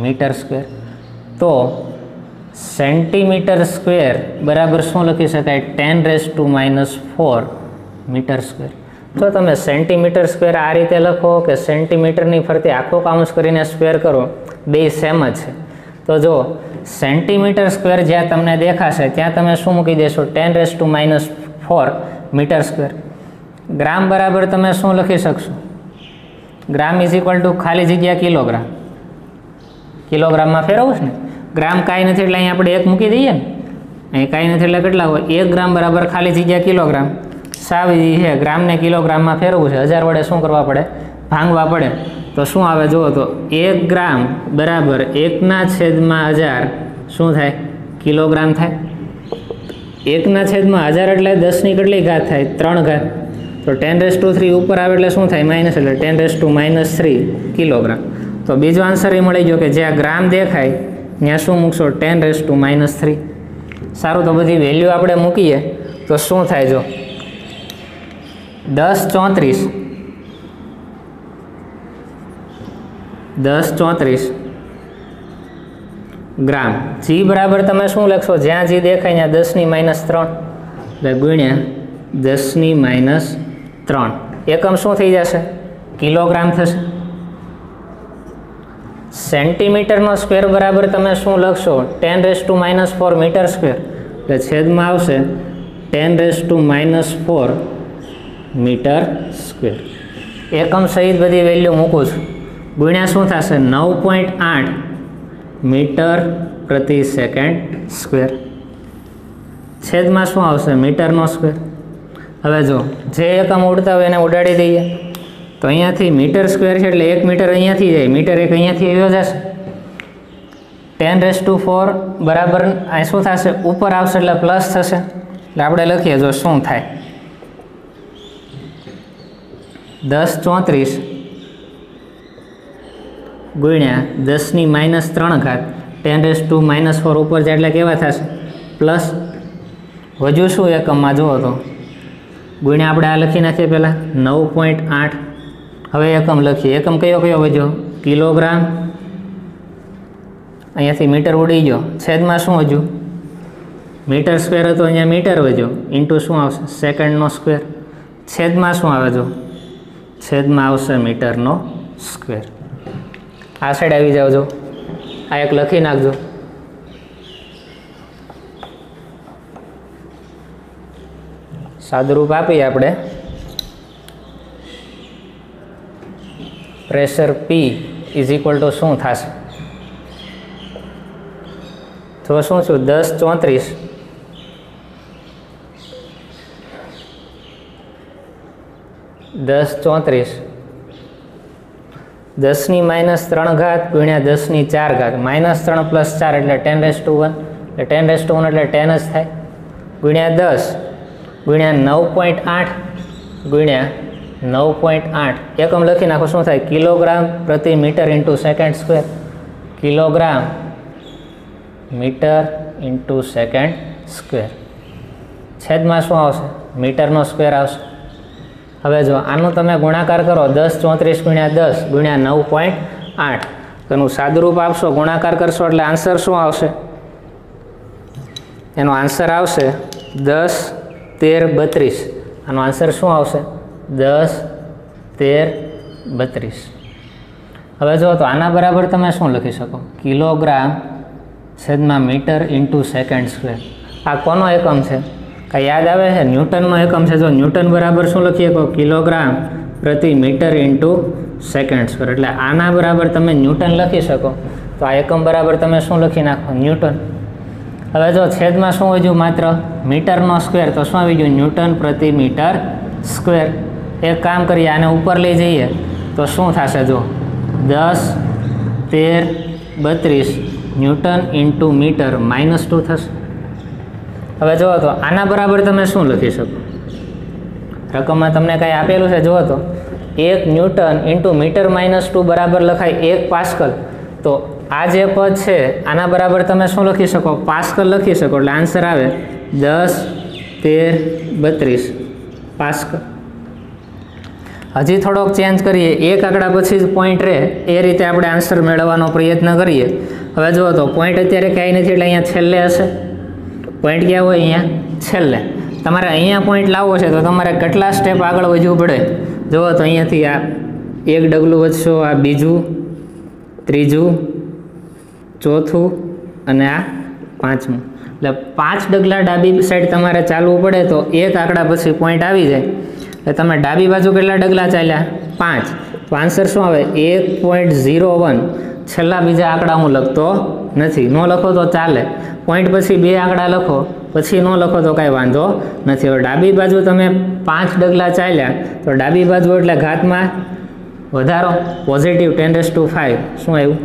[SPEAKER 1] મીટર સ્ક્વેર. તો સેન્ટીમીટર સ્ક્વેર બરાબર શું લખી શકાય, 10⁻⁴ મીટર સ્ક્વેર. જો તમે સેન્ટીમીટર સ્ક્વેર આ રીતે લખો કે સેન્ટીમીટરની ફરતી આખો કાઉન્સ કરીને સ્ક્વેર કરો, બે સેમ જ છે. તો જો સેન્ટીમીટર સ્ક્વેર જ્યાં તમને દેખાશે ત્યાં તમે શું મૂકી દેશો, 10⁻⁴ મીટર સ્ક્વેર. ગ્રામ બરાબર તમે શું લખી શકશો, ગ્રામ ઇઝ ઇક્વલ ટુ ખાલી જગ્યા કિલોગ્રામ. કિલોગ્રામમાં ફેરવવું છે ને, ગ્રામ કાંઈ નથી એટલે અહીં આપણે 1 મૂકી દઈએ ને, અહીં કાંઈ નથી એટલે કેટલા હોય, 1 ગ્રામ બરાબર ખાલી જગ્યા કિલોગ્રામ. સાવી છે, ગ્રામને કિલોગ્રામમાં ફેરવવું છે, 1000 વડે શું કરવા પડે, ભાંગવા પડે. તો શું આવે જુઓ તો 1 ગ્રામ બરાબર 1/1000 શું થાય, કિલોગ્રામ થાય. 1/1000 એટલે 10ની કેટલી ઘાત થાય, 3 ઘાત. તો 10⁻³ ઉપર આવે એટલે શું થાય, માઇનસ, એટલે 10⁻³ કિલોગ્રામ. તો બીજો આન્સર એ મળી ગયો કે જ્યાં ગ્રામ દેખાય ત્યાં શું મૂકશો, 10⁻³. સારું, તો બધી વેલ્યુ આપણે મૂકીએ તો શું થાય, જો 1034 ગ્રામ. જી બરાબર તમે શું લખશો, જ્યાં જી દેખાય ત્યાં 10⁻3 એટલે ગુણ્યા 10⁻3. એકમ શું થઈ જશે, કિલોગ્રામ થશે. સેન્ટીમીટરનો સ્ક્વેર બરાબર તમે શું લખશો, 10⁻⁴ મીટર સ્ક્વેર, એટલે છેદમાં આવશે 10⁻⁴ મીટર સ્ક્વેર. એકમ સહિત બધી વેલ્યુ મૂકું છું. ગુણ્યા શું થશે, 9.8 મીટર પ્રતિ સેકન્ડ સ્ક્વેર. છેદમાં શું આવશે? મીટરનો સ્ક્વેર. હવે જો જે એકમ ઉડતા હોય એને ઉડાડી દઈએ તો અહીંયાથી મીટર સ્ક્વેર છે એટલે 1 મીટર અહીંયાથી જાય, મીટર એક અહીંયાથી આવ્યો જશે. 10⁴ બરાબર અહીં શું થશે? ઉપર આવશે એટલે પ્લસ થશે. એટલે આપણે લખીએ જો શું થાય. 10⁻34 ગુણ્યા 10⁻³ 10⁻⁴ ઉપર જાય એટલે કેવા થશે? પ્લસ. હજુ શું એકમમાં જુઓ તો ગુણ્યા આપણે આ લખી નાખીએ પહેલાં 9.8. હવે એકમ લખીએ. એકમ કયો વધ્યો? કિલોગ્રામ. અહીંયાથી મીટર ઉડી ગયો. છેદમાં શું વધ્યું? મીટર સ્ક્વેર હતો, અહીંયા મીટર વધ્યો. ઇન્ટુ શું આવશે? સેકન્ડનો સ્ક્વેર. છેદમાં શું આવે? જો છેદમાં આવશે મીટરનો સ્ક્વેર. આ સાઈડ આવી જાઓ. જો આ એક લખી નાખજો. સાદુરૂપ આપીએ આપણે. પ્રેશર P = શું થશે? તો શું છું? 10⁻34 10⁻34 10⁻³ ગુણ્યા 10⁻⁴ -3 + 4 એટલે 10⁻1 એટલે 10⁻1 એટલે 10 જ થાય. ગુણ્યા 10 ગુણ્યા 9.8 ગુણ્યા 9.8 એકમ લખી નાખો. શું થાય? કિલોગ્રામ પ્રતિ metre into second square. Kilogram metre into second square. છેદમાં શું આવશે? મીટરનો સ્ક્વેર આવશે. હવે જો આનું તમે ગુણાકાર કરો 10⁻34 ગુણ્યા 10 ગુણ્યા 9.8 એનું સાદુરૂપ આપશો, ગુણાકાર કરશો એટલે આન્સર શું આવશે? એનો આન્સર આવશે 10, 13, 32. આનો આન્સર શું આવશે? 10, 13, 32. હવે જો તો આના બરાબર તમે શું લખી શકો? કિલોગ્રામ છેદમાં મીટર ઇન્ટુ સેકન્ડ સ્ક્વેર. આ કોનો એકમ છે? કાંઈ યાદ આવે છે? ન્યૂટનનો એકમ છે. જો ન્યૂટન બરાબર શું લખીએ કહો? કિલોગ્રામ પ્રતિ મીટર ઇન્ટુ સેકન્ડ સ્ક્વેર. એટલે આના બરાબર તમે ન્યૂટન લખી શકો. તો આ એકમ બરાબર તમે શું લખી નાખો? ન્યૂટન. હવે જો છેદમાં શું વધ્યું? માત્ર મીટરનો સ્ક્વેર. તો શું આવી ગયું? ન્યૂટન પ્રતિ મીટર સ્ક્વેર. એક કામ કરીએ, આને ઉપર લઈ જઈએ તો શું થશે? જો 10, 13, 32 ન્યૂટન ઇન્ટુ મીટર -2 થશે. હવે જુઓ તો આના બરાબર તમે શું લખી શકો? રકમમાં તમને કાંઈ આપેલું છે? જુઓ તો 1 ન્યૂટન ઇન્ટુ મીટર -2 બરાબર લખાય 1 પાસ્કલ. તો આ જે પદ છે આના બરાબર તમે શું લખી શકો? પાસ્કલ લખી શકો. એટલે આન્સર આવે 10, 13, 32 પાસ્કલ. હજી થોડોક ચેન્જ કરીએ, એક આંકડા પછી જ પોઈન્ટ રહે એ રીતે આપણે આન્સર મેળવવાનો પ્રયત્ન કરીએ. હવે જુઓ તો પોઈન્ટ અત્યારે ક્યાંય નથી એટલે અહીંયા છેલ્લે હશે. પોઈન્ટ ક્યાં હોય? અહીંયા છેલ્લે. તમારે અહીંયા પોઈન્ટ લાવવો છે તો તમારે કેટલા સ્ટેપ આગળ વધવું પડે? જુઓ તો અહીંયાથી આ એક ડગલું વધશો, આ બીજું, ત્રીજું, ચોથું અને આ પાંચમું. એટલે 5 ડગલા ડાબી સાઈડ તમારે ચાલવું પડે તો એક આંકડા પછી પોઈન્ટ આવી જાય. એટલે તમે ડાબી બાજુ કેટલા ડગલા ચાલ્યા? 5. તો આન્સર શું આવે? 1.01. છેલ્લા બીજા આંકડા હું લખતો નથી. ન લખો તો ચાલે. પોઈન્ટ પછી 2 આંકડા લખો, પછી ન લખો તો કાંઈ વાંધો નથી. હવે ડાબી બાજુ તમે 5 ડગલા ચાલ્યા તો ડાબી બાજુ એટલે ઘાતમાં વધારો પોઝિટિવ 10⁵. શું આવ્યું?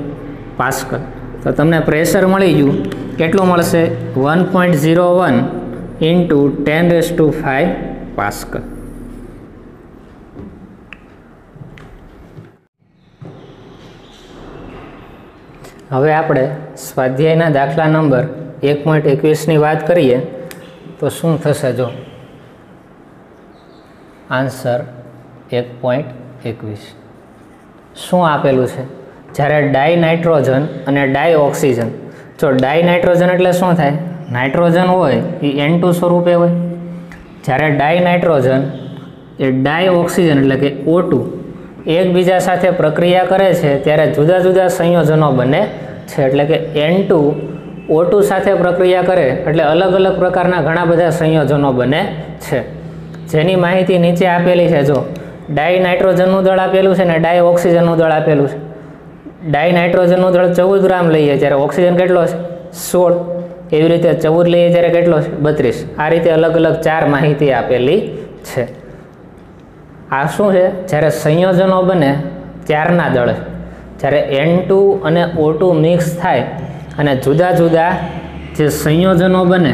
[SPEAKER 1] પાસ્કલ. તો તમને પ્રેશર મળી ગયું. કેટલું મળશે? 1.01 ઇન્ટુ 10⁵ પાસ્કલ. હવે આપણે સ્વાધ્યાયના દાખલા નંબર 1.21ની વાત કરીએ તો શું થશે? જો આન્સર 1.21 શું આપેલું છે? જ્યારે ડાયનાઇટ્રોજન અને ડાયઓક્સિજન. જો ડાયનાઇટ્રોજન એટલે શું થાય? નાઇટ્રોજન હોય એ N2 સ્વરૂપે હોય. જ્યારે ડાયનાઇટ્રોજન એ ડાયઓક્સિજન એટલે કે O2 એકબીજા સાથે પ્રક્રિયા કરે છે ત્યારે જુદા જુદા સંયોજનો બને છે. એટલે કે N2 O2 સાથે પ્રક્રિયા કરે એટલે અલગ અલગ પ્રકારના ઘણા બધા સંયોજનો બને છે, જેની માહિતી નીચે આપેલી છે. જો ડાયનાઇટ્રોજનનું દળ આપેલું છે ને ડાયઓક્સિજનનું દળ આપેલું છે. ડાયનાઇટ્રોજનનું દળ 14 ગ્રામ લઈએ જ્યારે ઓક્સિજન કેટલો છે? 16. એવી રીતે 14 લઈએ ત્યારે કેટલો છે 32. આ રીતે અલગ અલગ 4 માહિતી આપેલી છે. આ શું છે? જ્યારે સંયોજનો બને ત્યારના દળ. જ્યારે N2 અને O2 મિક્સ થાય અને જુદા જુદા જે સંયોજનો બને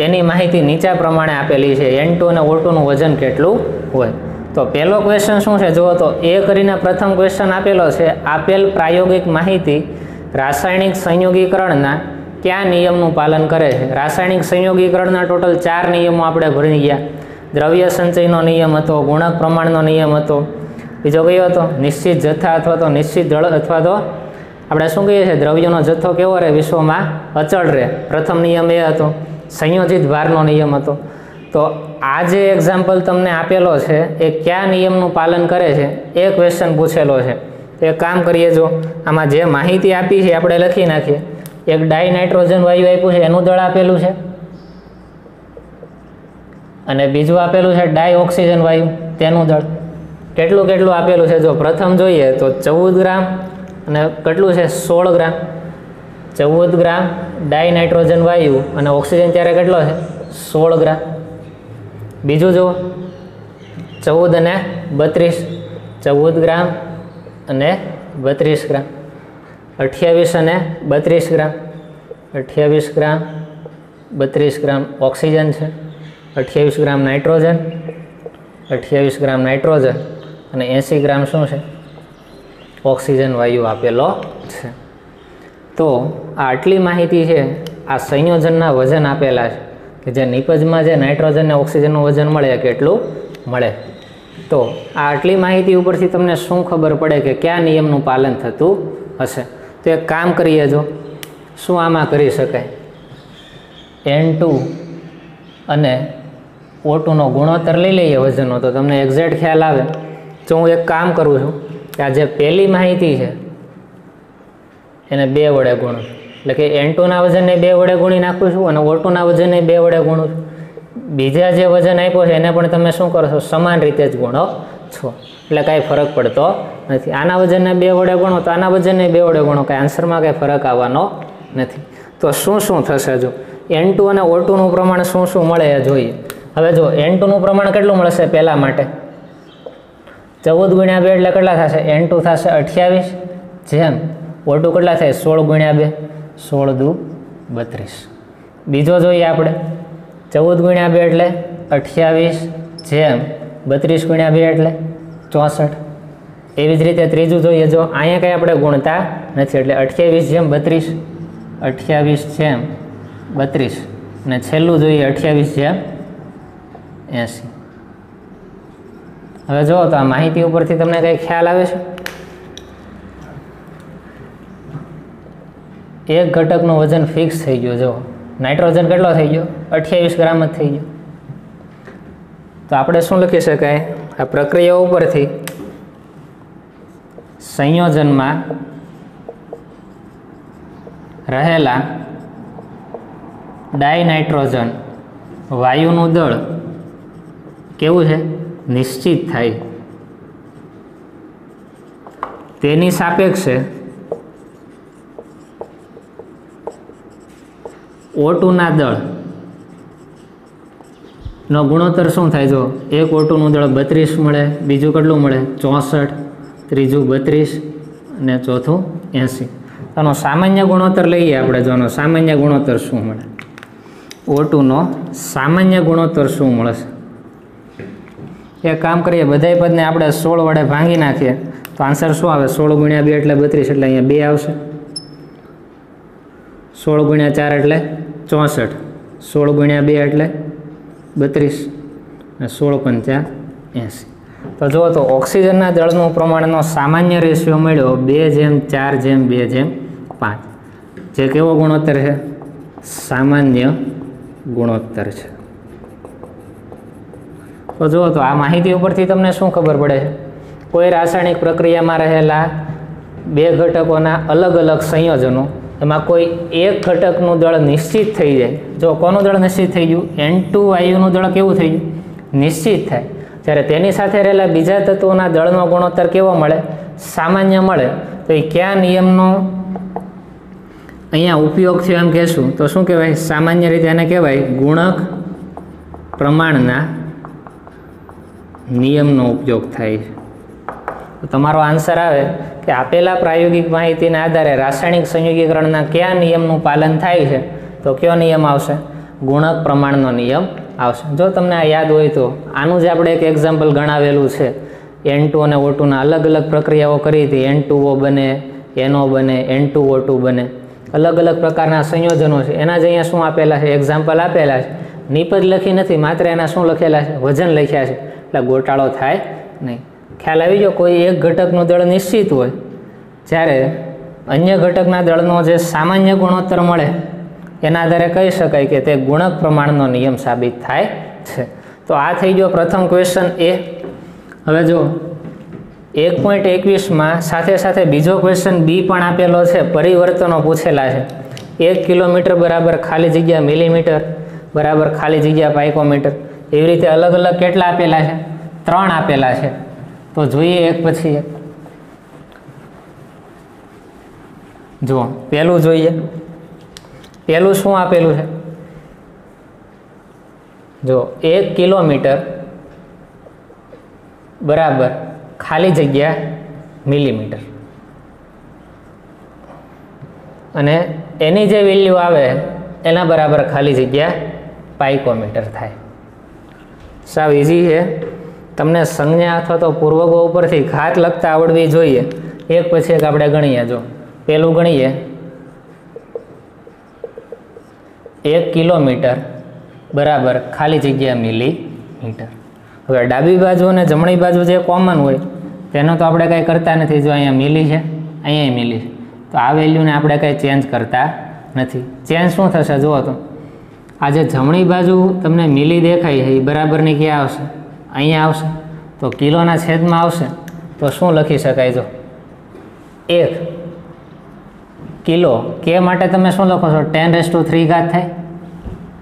[SPEAKER 1] એની માહિતી નીચા પ્રમાણે આપેલી છે. N2 અને O2નું વજન કેટલું હોય. તો પહેલો ક્વેશ્ચન શું છે જુઓ તો એ કરીને પ્રથમ ક્વેશ્ચન આપેલો છે. આપેલ પ્રાયોગિક માહિતી રાસાયણિક સંયોગીકરણના કયા નિયમનું પાલન કરે છે? રાસાયણિક સંયોગીકરણના ટોટલ 4 નિયમો આપણે ભણી ગયા. દ્રવ્ય સંચયનો નિયમ હતો, ગુણક પ્રમાણનો નિયમ હતો, બીજો કયો હતો? નિશ્ચિત જથ્થા અથવા તો નિશ્ચિત દળ અથવા તો આપણે શું કહીએ છીએ દ્રવ્યનો જથ્થો કેવો રહે વિશ્વમાં અચળ રહે. પ્રથમ નિયમ એ હતો. સંયોજિત ભારનો નિયમ હતો. તો આ જે એક્ઝામ્પલ તમને આપેલો છે એ કયા નિયમનું પાલન કરે છે એ ક્વેશ્ચન પૂછેલો છે. તો એક કામ કરીએ, જો આમાં જે માહિતી આપી છે આપણે લખી નાખીએ. એક ડાઈ નાઇટ્રોજન વાયુ આપ્યું છે એનું દળ આપેલું છે અને બીજું આપેલું છે ડાઈ ઓક્સિજન વાયુ તેનું દળ. કેટલું કેટલું આપેલું છે જો પ્રથમ જોઈએ તો 14 ગ્રામ અને કેટલું છે 16 ગ્રામ. 14 ગ્રામ ડાઈ નાઇટ્રોજન વાયુ અને ઓક્સિજન ત્યારે કેટલો છે 16 ગ્રામ. બીજું જુઓ 14 અને 32, 14 ગ્રામ અને 32 ગ્રામ. 28 અને 32 ગ્રામ, 28 ગ્રામ 32 ગ્રામ ઓક્સિજન છે. 28 ગ્રામ નાઇટ્રોજન, 28 ગ્રામ નાઇટ્રોજન અને 80 ગ્રામ શું છે ઓક્સિજન વાયુ આપેલો છે. તો આટલી માહિતી છે આ સંયોજનના વજન આપેલા છે કે જે નિપજમાં જે નાઇટ્રોજન અને ઓક્સિજનનું વજન મળે કેટલું મળે. તો આ આટલી માહિતી ઉપરથી તમને શું ખબર પડે કે કયા નિયમનું પાલન થતું હશે? તો એક કામ કરીએ, જો શું આમાં કરી શકાય. N2 અને O2નો ગુણોત્તર લઈ લઈએ વજનનો તો તમને એક્ઝેક્ટ ખ્યાલ આવે. તો હું એક કામ કરું છું કે આ જે પહેલી માહિતી છે એને 2 વડે ગુણું, એટલે કે N2ના વજનને 2 વડે ગુણી નાખું છું અને O2ના વજનને 2 વડે ગુણું છું. બીજા જે વજન આપ્યો છે એને પણ તમે શું કરો છો સમાન રીતે જ ગુણો છો, એટલે કાંઈ ફરક પડતો નથી. આના વજનને 2 વડે ગુણો તો આના વજનને 2 વડે ગુણો, કાંઈ આન્સરમાં કાંઈ ફરક આવવાનો નથી. તો શું શું થશે જો N2 અને O2નું પ્રમાણ શું શું મળે એ જોઈએ. હવે જો N2નું પ્રમાણ કેટલું મળશે પહેલા માટે 14 ગુણ્યા 2 એટલે કેટલા થશે? N2 થશે 28, જેમ O2 કેટલા થાય 16 ગુણ્યા 2, 16 દુ 32. બીજો જોઈએ આપણે 14 ગુણ્યા 2 એટલે 28, જેમ 32 ગુણ્યા 2 એટલે 64. એવી જ રીતે ત્રીજું જોઈએ, જો અહીંયા કંઈ આપણે ગુણતા નથી એટલે 28 જેમ 32, 28 જેમ 32 અને છેલ્લું જોઈએ 28 જેમ 80. હવે જુઓ તો આ માહિતી ઉપરથી તમને કંઈ ખ્યાલ આવે છે? એક ઘટકનું વજન ફિક્સ થઈ ગયું. જો નાઇટ્રોજન કેટલો થઈ ગયો 28 ગ્રામ જ થઈ ગયો. તો આપણે શું લખી શકાય આ પ્રક્રિયા ઉપરથી? સંયોજનમાં રહેલા ડાયનાઇટ્રોજન વાયુનું દળ કેવું છે નિશ્ચિત થાય. તેની સાપેક્ષે O2ના દળનો ગુણોત્તર શું થાય? જો એક O2નું દળ 32 મળે, બીજું કેટલું મળે 64, ત્રીજું 32 અને ચોથું 80. આનો સામાન્ય ગુણોત્તર લઈએ આપણે. જોનો સામાન્ય ગુણોત્તર શું મળે? O2નો સામાન્ય ગુણોત્તર શું મળશે? એક કામ કરીએ, બધાય પદને આપણે 16 વડે ભાંગી નાખીએ તો આન્સર શું આવે? 16 ગુણ્યા 2 એટલે 32, એટલે અહીંયા 2 આવશે. 16 ગુણ્યા 4 એટલે 64, 16 ગુણ્યા 2 એટલે 32 અને 16 પંચા 80. તો જુઓ તો ઓક્સિજનના દળનું પ્રમાણનો સામાન્ય રેશિયો મળ્યો 2:4:2:5, જે કેવો ગુણોત્તર છે? સામાન્ય ગુણોત્તર છે. તો જુઓ તો આ માહિતી ઉપરથી તમને શું ખબર પડે છે? કોઈ રાસાયણિક પ્રક્રિયામાં રહેલા 2 ઘટકોના અલગ અલગ સંયોજનો, એમાં કોઈ એક ઘટકનું દળ નિશ્ચિત થઈ જાય. જો કોનું દળ નિશ્ચિત થઈ ગયું? N2 વાયુનું દળ કેવું થઈ ગયું? નિશ્ચિત થાય. જ્યારે તેની સાથે રહેલા બીજા તત્વોના દળનો ગુણોત્તર કેવો મળે? સામાન્ય મળે. તો એ કયા નિયમનું અહીંયા ઉપયોગ થયો એમ કહેશું તો શું કહેવાય? સામાન્ય રીતે એને કહેવાય ગુણક પ્રમાણના નિયમનો ઉપયોગ થાય છે. તો તમારો આન્સર આવે કે આપેલા પ્રાયોગિક માહિતીના આધારે રાસાયણિક સંયોગીકરણના કયા નિયમનું પાલન થાય છે? તો કયો નિયમ આવશે? ગુણક પ્રમાણનો નિયમ આવશે. જો તમને આ યાદ હોય તો આનું જ આપણે એક એક્ઝામ્પલ ગણાવેલું છે. N2 અને O2ના અલગ અલગ પ્રક્રિયાઓ કરી હતી. N2O બને, NO બને, N2O2 બને, અલગ અલગ પ્રકારના સંયોજનો છે. એના જ અહીંયા શું આપેલા છે? એક્ઝામ્પલ આપેલા છે. નિપજ લખી નથી, માત્ર એના શું લખેલા છે? વજન લખ્યા છે. એટલે ગોટાળો થાય નહીં. ખ્યાલ આવી ગયો? કોઈ એક ઘટકનું દળ નિશ્ચિત હોય, જ્યારે અન્ય ઘટકના દળનો જે સામાન્ય ગુણોત્તર મળે એના આધારે કહી શકાય કે તે ગુણક પ્રમાણનો નિયમ સાબિત થાય છે. તો આ થઈ ગયો પ્રથમ ક્વેશ્ચન એ. હવે જો 1.21માં સાથે સાથે બીજો ક્વેશ્ચન બી પણ આપેલો છે. પરિવર્તનો પૂછેલા છે. 1 કિલોમીટર બરાબર ખાલી જગ્યા મિલીમીટર બરાબર ખાલી જગ્યા પાઇકોમીટર. એવી રીતે અલગ અલગ કેટલા આપેલા છે? 3 આપેલા છે. તો જોઈએ એક પછી એક. જુઓ પહેલું જોઈએ. પહેલું શું આપેલું છે? જો 1 કિલોમીટર બરાબર ખાલી જગ્યા મિલીમીટર, અને એની જે વેલ્યુ આવે એના બરાબર ખાલી જગ્યા પાઇકોમીટર થાય. સાવ ઇઝી છે. તમને સંજ્ઞા અથવા તો પૂર્વગો ઉપરથી ઘાત લખતા આવડવી જોઈએ. એક પછી એક આપણે ગણીએ. જો પહેલું ગણીએ, 1 કિલોમીટર બરાબર ખાલી જગ્યા મિલીમીટર. હવે ડાબી બાજુ અને જમણી બાજુ જે કોમન હોય તેનો તો આપણે કંઈ કરતા નથી. જો અહીંયા મિલી છે, અહીંયા મિલી છે, તો આ વેલ્યુને આપણે કંઈ ચેન્જ કરતા નથી. ચેન્જ શું થશે? જુઓ તો આ જે જમણી બાજુ તમને મિલી દેખાય છે એ બરાબરની ક્યાં આવશે? અહીંયા આવશે. તો કિલોના છેદમાં આવશે તો શું લખી શકાય? જો 1 કિલો. કે માટે તમે શું લખો છો? 10³ થાય.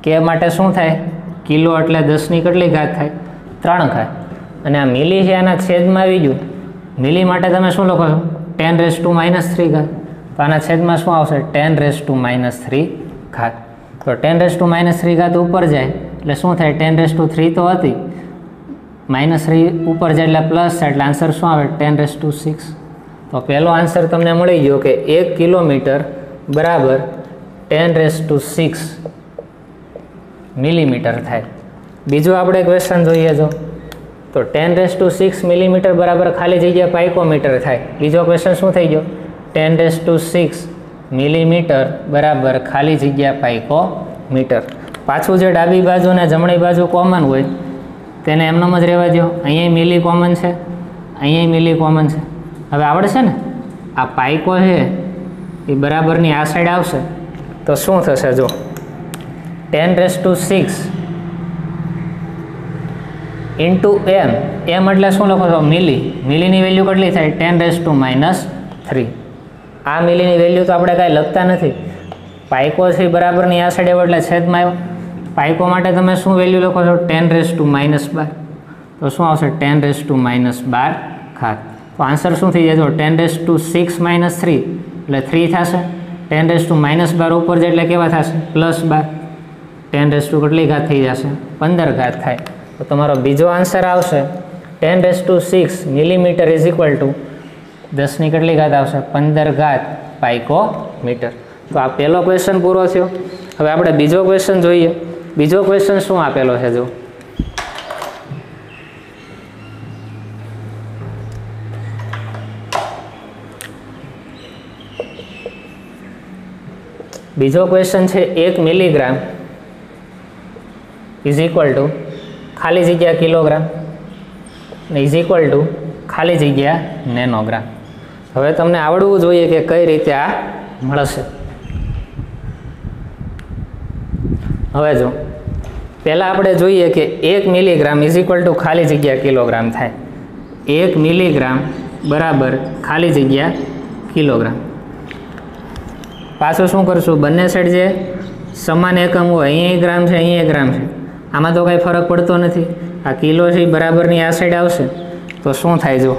[SPEAKER 1] કે માટે શું થાય? કિલો એટલે 10ની કેટલી ઘાત થાય? 3 ઘાત. અને આ મિલી છે એના છેદમાં આવી ગયું. મિલી માટે તમે શું લખો છો? 10⁻³ ઘાત. તો આના છેદમાં શું આવશે? 10⁻³ ઘાત. તો 10⁻³ ઘાત ઉપર જાય એટલે શું થાય? 10⁻³ તો હતી, -3 ઉપર જાય એટલે પ્લસ થાય, એટલે આન્સર શું આવે? 10⁻⁶. તો પહેલો આન્સર તમને મળી ગયો કે 1 કિલોમીટર બરાબર 10⁻⁶ મિલીમીટર થાય. બીજું આપણે ક્વેશ્ચન જોઈએ. જો તો 10⁻⁶ મિલીમીટર બરાબર ખાલી જગ્યા પાઇકોમીટર થાય. બીજો ક્વેશ્ચન શું થઈ ગયો? 10⁻⁶ મિલીમીટર બરાબર ખાલી જગ્યા પાઇકોમીટર. પાછું જે ડાબી બાજુ અને જમણી બાજુ કોમન હોય તેને એમનેમ જ રહેવા દો. અહીંયા મિલી કોમન છે, અહીંયા મિલી કોમન છે. હવે આવડશે ને? આ પાઇકો છે એ બરાબરની આ સાઈડ આવશે તો શું થશે? જો 10⁻⁶ ઇન્ટુ એમ. એમ એટલે શું લખો છો? મિલી. મિલીની વેલ્યુ કેટલી થાય? 10⁻³ આ મિલીની વેલ્યુ તો આપણે કાંઈ લખતા નથી. પાઇકો છે બરાબરની આ સાઈડ આવ્યો એટલે છેદમાં આવ્યો. પાઇકો માટે તમે શું વેલ્યુ લખો છો? 10⁻12. તો શું આવશે? 10⁻12 ઘાત. તો આન્સર શું થઈ જાય? જો 10⁻⁶ - 3 એટલે 3 થશે. 10⁻12 ઉપર જાય એટલે કેવા થશે? +12. 10 કેટલી ઘાત થઈ જશે? 15 ઘાત થાય. તો તમારો બીજો આન્સર આવશે 10⁻⁶ મિલીમીટર ઇઝ ઇક્વલ ટુ 10ની કેટલી ઘાત આવશે? 15 ઘાત પાઇકોમીટર. તો આ પહેલો ક્વેશ્ચન પૂરો થયો. હવે આપણે બીજો ક્વેશ્ચન જોઈએ. બીજો ક્વેશ્ચન શું આપેલો છે? જો બીજો ક્વેશ્ચન છે 1 મિલીગ્રામ ઇઝ ઇક્વલ ટુ ખાલી જગ્યા કિલોગ્રામ ઇઝ ઇક્વલ ટુ ખાલી જગ્યા નેનોગ્રામ. હવે તમને આવડવું જોઈએ કે કઈ રીતે આ મળશે. હવે જો પહેલાં આપણે જોઈએ કે 1 મિલીગ્રામ ઇઝ ઇક્વલ ટુ ખાલી જગ્યા કિલોગ્રામ થાય. 1 મિલીગ્રામ બરાબર ખાલી જગ્યા કિલોગ્રામ. પાછું શું કરશું? બંને સાઈડ જે સમાન એકમ હોય, અહીંયા ગ્રામ છે, અહીંયા ગ્રામ છે, આમાં તો કંઈ ફરક પડતો નથી. આ કિલો છે બરાબરની આ સાઈડ આવશે તો શું થાય? જો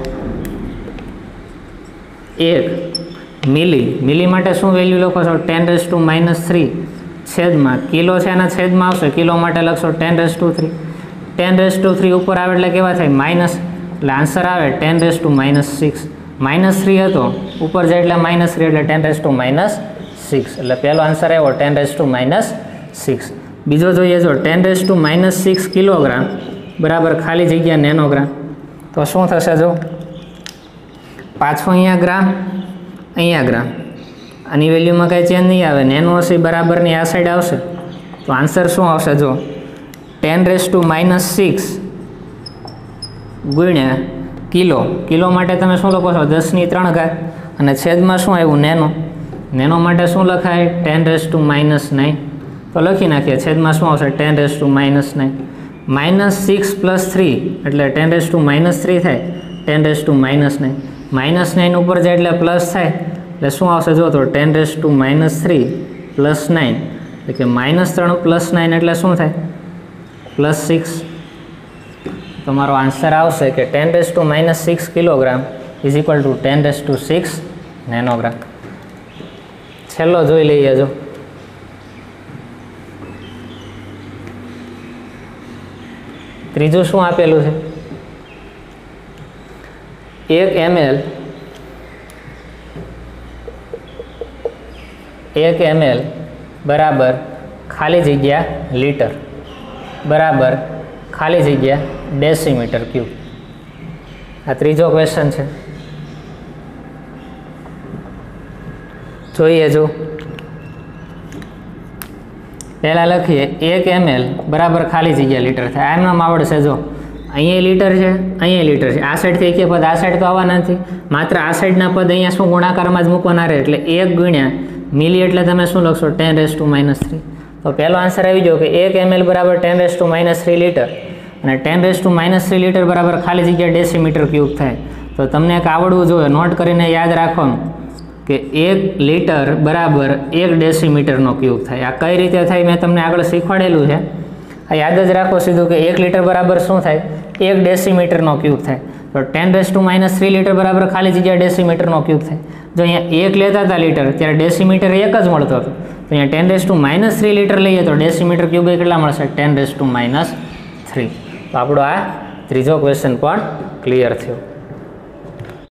[SPEAKER 1] 1 મિલી માટે શું વેલ્યુ લખો છો? 10⁻³ છેદમાં કિલો છે એના છેદમાં આવશે, કિલો માટે લખશો 10⁻³ 10⁻³ ઉપર આવે એટલે કેવા થાય? માઇનસ, એટલે આન્સર આવે 10⁻⁻6 -3 હતો ઉપર જાય એટલે -3 એટલે 10⁻⁻6 એટલે પહેલો આન્સર આવ્યો 10⁻⁻6. બીજો જોઈએ જો 10⁻⁻6 કિલોગ્રામ બરાબર ખાલી જગ્યા નેનોગ્રામ. તો શું થશે? જો પાછું અહીંયા ગ્રામ અહીંયા ગ્રામ, આની વેલ્યુમાં કાંઈ ચેન્જ નહીં આવે, નેનો હશે બરાબરની આ સાઈડ આવશે. તો આન્સર શું આવશે? જો 10⁻⁻6 ગુણ્યા કિલો માટે તમે શું લખો છો? 10⁻³ અને છેદમાં શું આવ્યું? નેનો માટે શું લખાય? 10⁻⁻9. તો લખી નાખીએ, છેદમાં શું આવશે? 10⁻⁻9 -6 + 3 એટલે 10⁻⁻3 થાય 10⁻⁻9 -9 ઉપર જાય એટલે પ્લસ થાય એટલે શું આવશે? જો તો 10⁻³ + 9 એટલે કે -3 + 9 એટલે શું થાય? +6. તમારો આન્સર આવશે કે 10⁻⁻6 kilogram is equal two 10⁻6 nanogram. છેલ્લો જોઈ લઈએ. જો ત્રીજું શું આપેલું છે? 1 ml બરાબર ખાલી જગ્યા લીટર બરાબર ખાલી જગ્યા ડેસીમીટર ક્યુબ. આ ત્રીજો ક્વેશ્ચન છે. જોઈએ જો પહેલાં લખીએ 1 ml બરાબર ખાલી જગ્યા લીટર થાય. એમ નામ આવડશે. જો અહીંયા લીટર છે, અહીંયા લીટર છે, આ સાઈડથી એક પદ આ સાઈડ તો આવવાના નથી, માત્ર આ સાઈડના પદ અહીંયા શું ગુણાકારમાં જ મૂકવાના રહે એટલે 1 ગુણ્યા મિલી એટલે તમે શું લખશો? 10⁻⁻3. તો પહેલો આન્સર આવી ગયો કે 1 ml બરાબર 10⁻⁻3 લીટર અને 10⁻⁻3 લીટર બરાબર ખાલી જગ્યા ડેસીમીટર ક્યુબ થાય. તો તમને એક આવડવું જોઈએ, નોટ કરીને યાદ રાખવાનું કે 1 લીટર બરાબર 1 ડેસીમીટરનો ક્યુબ થાય. આ કઈ રીતે થાય મેં તમને આગળ શીખવાડેલું છે. આ યાદ જ રાખો સીધું કે 1 લીટર બરાબર શું થાય? 1 ડેસીમીટરનો ક્યુબ થાય. તો 10⁻⁻3 લીટર બરાબર ખાલી જગ્યા ડેસીમીટરનો ક્યુબ થાય. જો અહીંયા 1 લેતા હતા લીટર ત્યારે ડેસીમીટર 1 જ મળતો હતો, તો અહીંયા 10⁻⁻3 લીટર લઈએ તો ડેસીમીટર ક્યુબ કેટલા મળશે? 10⁻⁻3. તો આપણો આ ત્રીજો ક્વેશ્ચન પણ ક્લિયર થયો.